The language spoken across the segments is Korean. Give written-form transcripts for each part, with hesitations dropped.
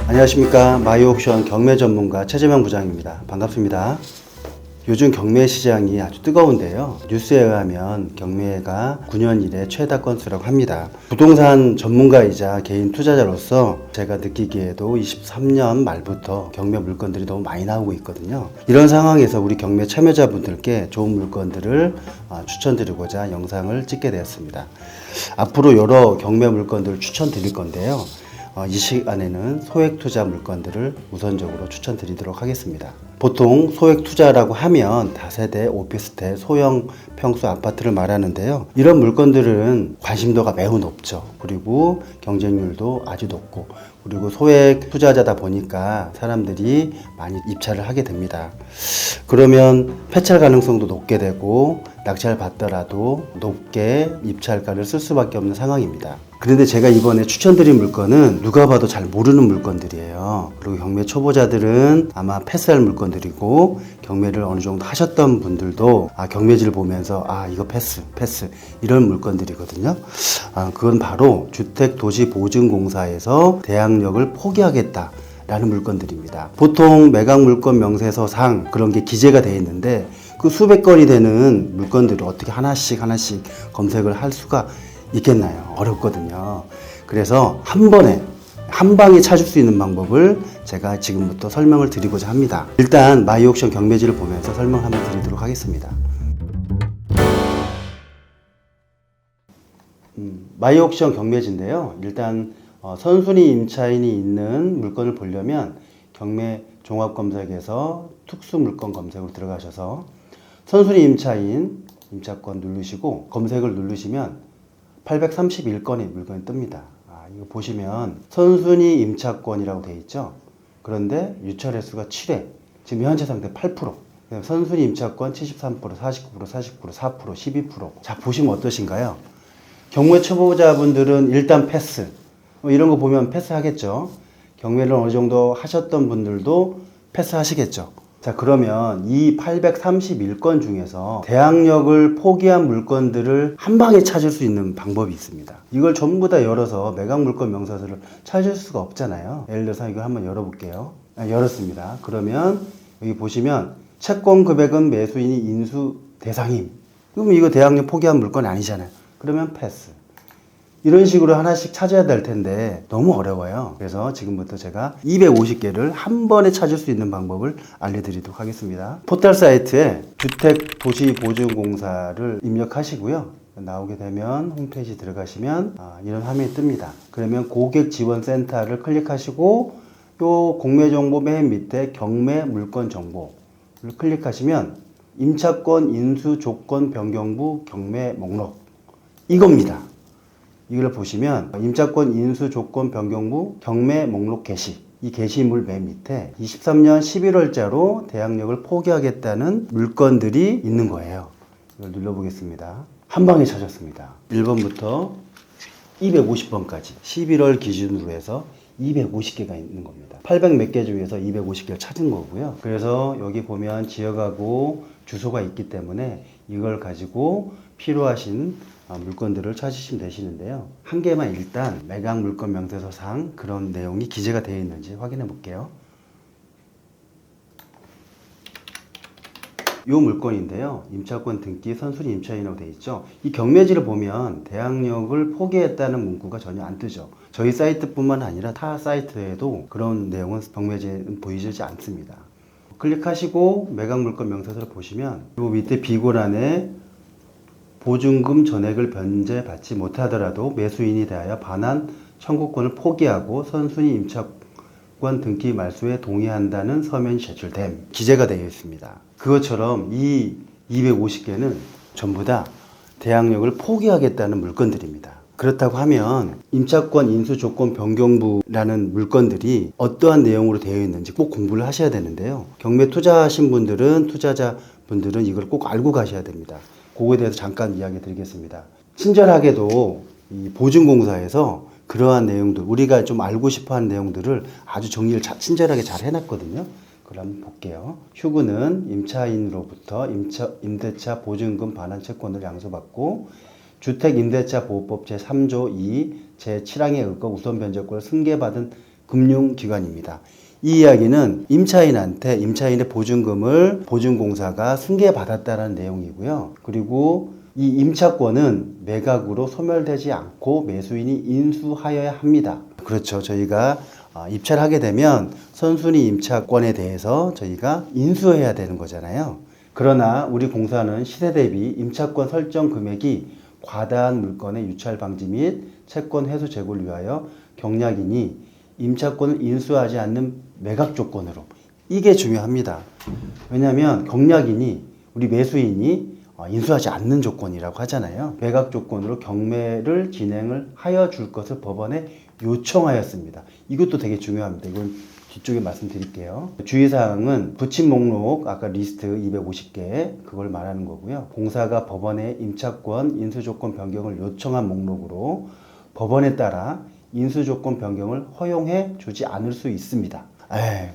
안녕하십니까. 마이옥션 경매 전문가 최재명 부장입니다. 반갑습니다. 요즘 경매 시장이 아주 뜨거운데요. 뉴스에 의하면 경매가 9년 이래 최다 건수라고 합니다. 부동산 전문가이자 개인 투자자로서 제가 느끼기에도 23년 말부터 경매 물건들이 너무 많이 나오고 있거든요. 이런 상황에서 우리 경매 참여자분들께 좋은 물건들을 추천드리고자 영상을 찍게 되었습니다. 앞으로 여러 경매 물건들을 추천드릴 건데요. 이 시간에는 소액 투자 물건들을 우선적으로 추천드리도록 하겠습니다. 보통 소액 투자라고 하면 다세대 오피스텔 소형 평수 아파트를 말하는데요. 이런 물건들은 관심도가 매우 높죠. 그리고 경쟁률도 아주 높고, 그리고 소액 투자자다 보니까 사람들이 많이 입찰을 하게 됩니다. 그러면 폐찰 가능성도 높게 되고 낙찰 받더라도 높게 입찰가를 쓸 수밖에 없는 상황입니다. 그런데 제가 이번에 추천드린 물건은 누가 봐도 잘 모르는 물건들이에요. 그리고 경매 초보자들은 아마 패스할 물건들이고, 경매를 어느 정도 하셨던 분들도 경매지를 보면서 이거 패스 이런 물건들이거든요. 그건 바로 주택도시보증공사에서 대항력을 포기하겠다 라는 물건들입니다. 보통 매각 물건 명세서상 그런 게 기재가 되어 있는데 그 수백 건이 되는 물건들을 어떻게 하나씩 검색을 할 수가 있겠나요? 어렵거든요. 그래서 한 방에 찾을 수 있는 방법을 제가 지금부터 설명을 드리고자 합니다. 일단 마이옥션 경매지를 보면서 설명을 한번 드리도록 하겠습니다. 마이옥션 경매지인데요. 일단 선순위 임차인이 있는 물건을 보려면 경매 종합검색에서 특수물건 검색으로 들어가셔서 선순위 임차인 임차권 누르시고 검색을 누르시면 831건의 물건이 뜹니다. 이거 보시면 선순위 임차권이라고 되어 있죠. 그런데 유찰 횟수가 7회, 지금 현재 상태 8%, 선순위 임차권 73%, 49%, 4%, 12%. 자, 보시면 어떠신가요? 경매 초보자분들은 일단 패스, 이런 거 보면 패스하겠죠. 경매를 어느 정도 하셨던 분들도 패스하시겠죠. 자, 그러면 이 831건 중에서 대항력을 포기한 물건들을 한 방에 찾을 수 있는 방법이 있습니다. 이걸 전부 다 열어서 매각 물건 명세서를 찾을 수가 없잖아요. 예를 들어서 이거 한번 열어볼게요. 열었습니다. 그러면 여기 보시면 채권 금액은 매수인이 인수 대상임. 그럼 이거 대항력 포기한 물건 아니잖아요. 그러면 패스. 이런 식으로 하나씩 찾아야 될 텐데 너무 어려워요. 그래서 지금부터 제가 250개를 한 번에 찾을 수 있는 방법을 알려드리도록 하겠습니다. 포털 사이트에 주택도시보증공사를 입력하시고요. 나오게 되면 홈페이지 들어가시면 이런 화면이 뜹니다. 그러면 고객지원센터를 클릭하시고 요 공매정보 맨 밑에 경매 물건 정보를 클릭하시면 임차권 인수 조건 변경부 경매 목록, 이겁니다. 이걸 보시면 임차권 인수 조건 변경부 경매 목록 게시, 이 게시물 맨 밑에 23년 11월자로 대항력을 포기하겠다는 물건들이 있는 거예요. 이걸 눌러보겠습니다. 한 방에 찾았습니다. 1번부터 250번까지 11월 기준으로 해서 250개가 있는 겁니다. 800 몇 개 중에서 250개를 찾은 거고요. 그래서 여기 보면 지역하고 주소가 있기 때문에 이걸 가지고 필요하신 물건들을 찾으시면 되시는데요. 한 개만 일단 매각 물건 명세서상 그런 내용이 기재가 되어 있는지 확인해 볼게요. 이 물건인데요. 임차권 등기 선순위 임차인이라고 되어 있죠. 이 경매지를 보면 대항력을 포기했다는 문구가 전혀 안 뜨죠. 저희 사이트뿐만 아니라 타 사이트에도 그런 내용은 경매지에는 보이지 않습니다. 클릭하시고 매각 물건 명세서를 보시면 이 밑에 비고란에 보증금 전액을 변제받지 못하더라도 매수인이 대하여 반환 청구권을 포기하고 선순위 임차권 등기 말소에 동의한다는 서면이 제출됨, 기재가 되어 있습니다. 그것처럼 이 250개는 전부 다 대항력을 포기하겠다는 물건들입니다. 그렇다고 하면 임차권 인수 조건 변경부라는 물건들이 어떠한 내용으로 되어 있는지 꼭 공부를 하셔야 되는데요. 경매 투자하신 분들은, 투자자분들은 이걸 꼭 알고 가셔야 됩니다. 그거에 대해서 잠깐 이야기 드리겠습니다. 친절하게도 이 보증공사에서 그러한 내용들, 우리가 좀 알고 싶어하는 내용들을 아주 정리를 친절하게 잘 해놨거든요. 그걸 한번 볼게요. 휴구는 임차인으로부터 임대차 보증금 반환 채권을 양도받고 주택임대차보호법 제3조 2 제7항에 의거 우선 변제권을 승계받은 금융기관입니다. 이 이야기는 임차인의 보증금을 보증공사가 승계받았다는 내용이고요. 그리고 이 임차권은 매각으로 소멸되지 않고 매수인이 인수하여야 합니다. 그렇죠. 저희가 입찰을 하게 되면 선순위 임차권에 대해서 저희가 인수해야 되는 거잖아요. 그러나 우리 공사는 시세 대비 임차권 설정 금액이 과다한 물건의 유찰 방지 및 채권 회수 제고를 위하여 경락인이 임차권을 인수하지 않는 매각 조건으로, 이게 중요합니다. 왜냐하면 경락인이, 우리 매수인이 인수하지 않는 조건이라고 하잖아요. 매각 조건으로 경매를 진행을 하여 줄 것을 법원에 요청하였습니다. 이것도 되게 중요합니다. 이건 뒤쪽에 말씀드릴게요. 주의사항은 부침 목록, 아까 리스트 250개, 그걸 말하는 거고요. 공사가 법원에 임차권 인수조건 변경을 요청한 목록으로 법원에 따라 인수조건 변경을 허용해 주지 않을 수 있습니다.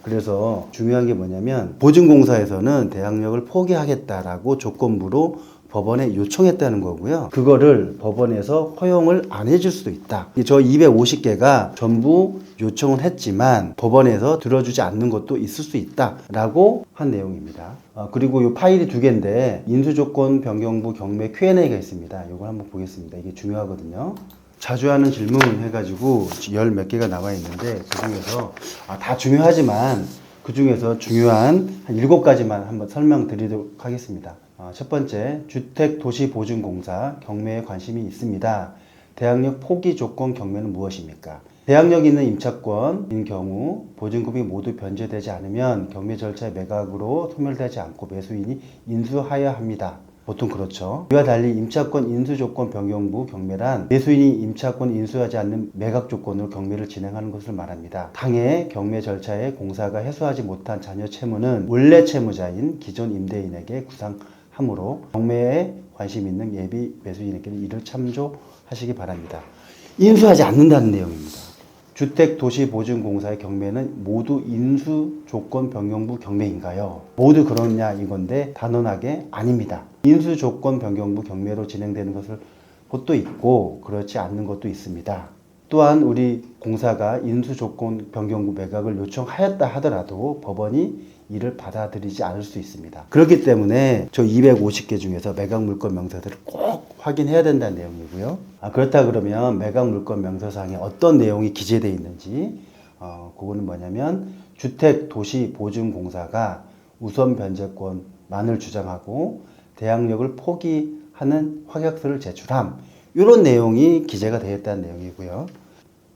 그래서 중요한 게 뭐냐면 보증공사에서는 대항력을 포기하겠다라고 조건부로 법원에 요청했다는 거고요. 그거를 법원에서 허용을 안 해줄 수도 있다. 저 250개가 전부 요청은 했지만 법원에서 들어주지 않는 것도 있을 수 있다라고 한 내용입니다. 그리고 이 파일이 2개인데 인수조건 변경부 경매 Q&A가 있습니다. 이걸 한번 보겠습니다. 이게 중요하거든요. 자주 하는 질문 해가지고 10몇 개가 나와 있는데 그 중에서 다 중요하지만 그 중에서 중요한 한 7가지만 한번 설명드리도록 하겠습니다. 첫 번째, 주택도시보증공사 경매에 관심이 있습니다. 대항력 포기 조건 경매는 무엇입니까? 대항력 있는 임차권인 경우 보증금이 모두 변제되지 않으면 경매 절차의 매각으로 소멸되지 않고 매수인이 인수하여야 합니다. 보통 그렇죠. 이와 달리 임차권 인수조건 변경부 경매란 매수인이 임차권 인수하지 않는 매각 조건으로 경매를 진행하는 것을 말합니다. 당해 경매 절차에 공사가 해소하지 못한 잔여 채무는 원래 채무자인 기존 임대인에게 구상하므로 경매에 관심 있는 예비 매수인에게는 이를 참조하시기 바랍니다. 인수하지 않는다는 내용입니다. 주택도시보증공사의 경매는 모두 인수조건 변경부 경매인가요? 모두 그렇냐 이건데 단언하게 아닙니다. 인수조건 변경부 경매로 진행되는 것도 있고 그렇지 않는 것도 있습니다. 또한 우리 공사가 인수조건 변경부 매각을 요청하였다 하더라도 법원이 이를 받아들이지 않을 수 있습니다. 그렇기 때문에 저 250개 중에서 매각 물건 명세서를 꼭 확인해야 된다는 내용이고요. 그렇다 그러면 매각 물건 명세서상에 어떤 내용이 기재되어 있는지 그거는 뭐냐면 주택도시보증공사가 우선 변제권만을 주장하고 대항력을 포기하는 확약서를 제출함, 이런 내용이 기재가 되어 있다는 내용이고요.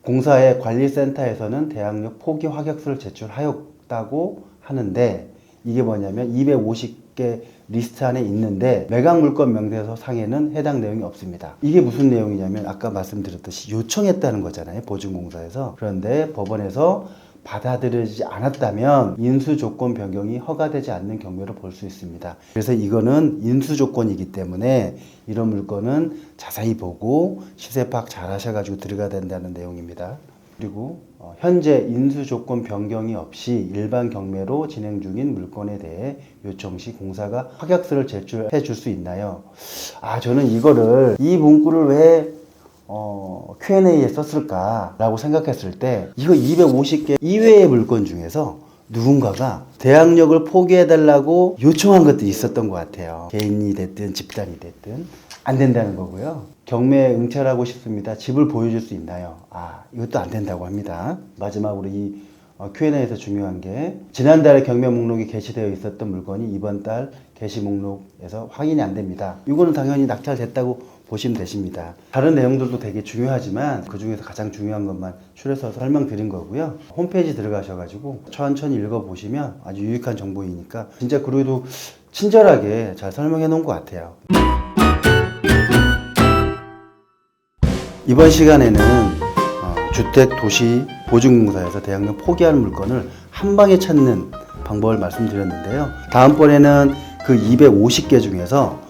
공사의 관리센터에서는 대항력 포기 확약서를 제출하였다고 하는데 이게 뭐냐면 250개 리스트 안에 있는데 매각 물건 명세서 상에는 해당 내용이 없습니다. 이게 무슨 내용이냐면 아까 말씀드렸듯이 요청했다는 거잖아요. 보증공사에서. 그런데 법원에서 받아들여지지 않았다면 인수조건 변경이 허가되지 않는 경매로 볼 수 있습니다. 그래서 이거는 인수조건이기 때문에 이런 물건은 자세히 보고 시세 파악 잘 하셔가지고 들어가야 된다는 내용입니다. 그리고 현재 인수조건 변경이 없이 일반 경매로 진행 중인 물건에 대해 요청 시 공사가 확약서를 제출해 줄 수 있나요? 저는 이 문구를 왜 Q&A에 썼을까라고 생각했을 때 이거 250개 이외의 물건 중에서 누군가가 대항력을 포기해달라고 요청한 것도 있었던 것 같아요. 개인이 됐든 집단이 됐든 안 된다는 거고요. 경매에 응찰하고 싶습니다. 집을 보여줄 수 있나요? 이것도 안 된다고 합니다. 마지막으로 이 Q&A에서 중요한 게 지난달에 경매 목록이 게시되어 있었던 물건이 이번 달 게시 목록에서 확인이 안 됩니다. 이거는 당연히 낙찰됐다고 보시면 되십니다. 다른 내용들도 되게 중요하지만 그 중에서 가장 중요한 것만 추려서 설명드린 거고요. 홈페이지 들어가셔가지고 천천히 읽어보시면 아주 유익한 정보이니까 진짜 그래도 친절하게 잘 설명해 놓은 것 같아요. 이번 시간에는 주택도시보증공사에서 대항력 포기하는 물건을 한 방에 찾는 방법을 말씀드렸는데요. 다음번에는 그 250개 중에서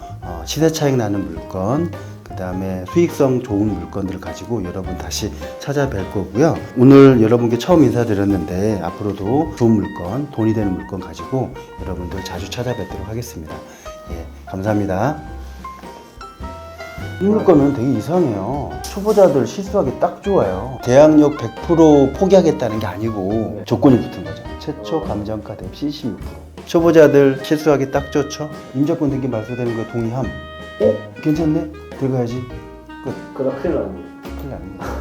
시세 차익 나는 물건, 그다음에 수익성 좋은 물건들을 가지고 여러분 다시 찾아뵐 거고요. 오늘 여러분께 처음 인사드렸는데 앞으로도 좋은 물건, 돈이 되는 물건 가지고 여러분들 자주 찾아뵙도록 하겠습니다. 예, 감사합니다. 이 물건은 되게 이상해요. 초보자들 실수하기 딱 좋아요. 대항력 100% 포기하겠다는 게 아니고 조건이 붙은 거죠. 최초 감정가 대비 76%. 초보자들 실수하기 딱 좋죠. 임자권 등기 말소되는 거 동의함. 괜찮네? 들어가야지. 끝. 그럼 큰일 났네. 큰일 났네.